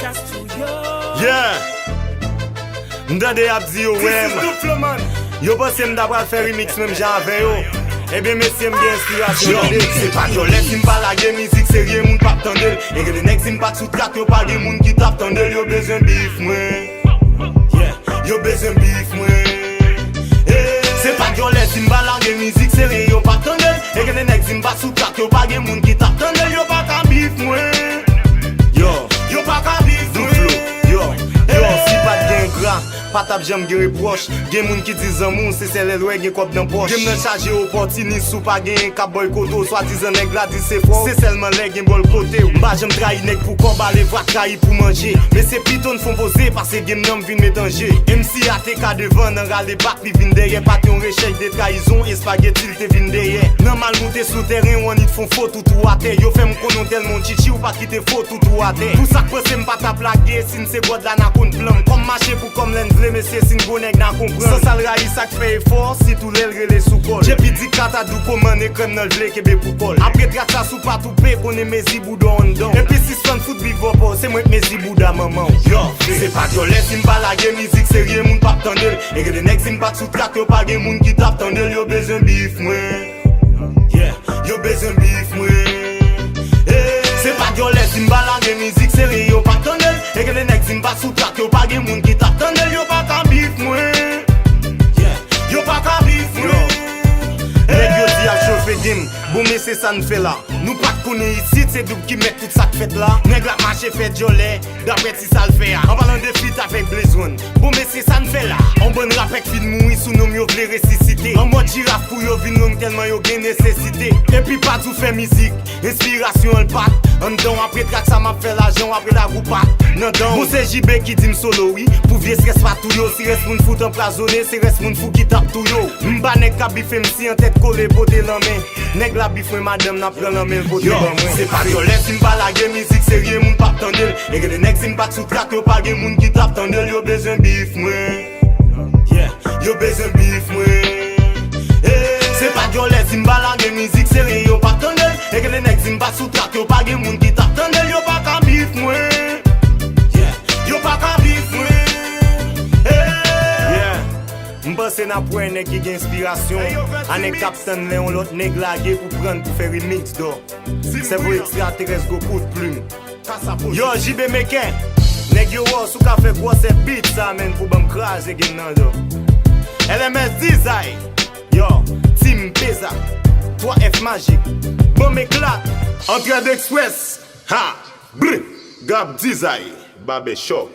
Yeah. M'dade ap di yo wèm. Yo pense m'dapral fè remix mèm jan avè yo. Ebe mesye m'gen inspirasyon. Se pa yo lè si m'balage mizik serye moun pap tandel. E gen de nek si m'pak sou trak yo pa gen moun ki tap tandel. Yo bezwen bif mwen. Yo bezwen bif mwen. Se pa yo lè si m'balage mizik serye yo pap tandel. E gen de nek si m'pak sou trak yo pa gen moun ki tap tandel. Yo pa ka bif mwen. Yo pa ka bif mwen. Yo si pat gen gran, pat ap jam gen reproche. Gen moun ki dizan moun, se sel el wè gen kop nan poche. Gen nan chaje opportunist sou pa gen ka boy koto. Swa dizan neg la di se fò, se selman leg gen bol kote. Mba jam trahi neg pou komba le vrak trahi pou manje. Me se piton fon pose, pase gen nam vin metanje. MC ate ka devan nan rale bak li vin deye. Pat yon rechèk de trahison, e spagetil te vin deye. Nan mal moute sou terren, wan it fon fò toutou ate. Yo fèm konon tel mon chichi ou pa kite fò toutou ate. Tout sak pose mpa ta plage, sin se god la na kon plan. Kom mache pou kom len vle, mesye sin gonek nan kompran. Sa sal rayi sak fe efor, si tou lel rele sou kol. Jepi di kata dou koman e krem nan vle kebe pou kol. Apre trak sa sou patou pe, konen mezi bouda on don. Epi si span fout big vopo, se mwen mezi bouda maman. Yo, se pa yo lè si m'balage mizik serye moun pap tandel. E gen de nek si m'pak sou trak yo pa gen moun ki tap tandel. Yo bezwen bif mwen. Yo bezwen bif mwen. Se pa yo lè si m'balage mizik serye yo pap tandel. E gen de nek si m'pak sou trak yo pa gen moun ki tap tandel. Yo pa ka bif mwen. Yo pa ka bif mwen. Neg yo di a chofe gim, boume se sa n'fè la. Nou pat kone isit, se doub ki met tout sa k'fèt la. Neg la mache fèt jolè, dapet si sa l'fè ya. An balan de fit avèk blezon, boume se sa n'fè la. An bon rapek fin moui sou nom yo vle resisite. An mod jiraf pou yo vin long telman yo gen nesesite. Epi pat ou fè mizik, inspirasyon l pat. An don apre trak sa map fè l'ajan apre la goupat. Nan don, bo se jibe ki dim solo oui. Pou vie se res patou yo, si res moun fout emprazone, se res moun fou ki tap tou yo. Mba nek ka bifem si an tèt kole pote l'anmen. Neg la bifwe madame na pren l'anmen pote l'anmen. Se pa yo lè si m'balage mizik serye moun pap tandel. E gen de nek si m'pak sou trak yo pa gen moun ki tap tandel. Yo bezwen bif mwen. Yo bezwen bif mwen. Se pa yo lè si m'balage mizik serye yo pap tandel. E gen de nek si m'pak sou trak yo pa gen moun ki tap tandel. Yo pa ka bif mwen. Yo pa ka bif mwen. M'pense na pou en neg ki gen inspirasyon. Anek kapten le on lot neg lage pou pran pou fè remix do. Se vo extraterrestre go kout plume. Yo jibe meken, neg yo wò sou ka fè kwa se beat sa men pou bam kraje gen nan do. LMS Dizay, yo, Team Peza, 3F Magic, bon m'eklat, Entrade Express, ha, brr, Gab Dizay, Babe Shop.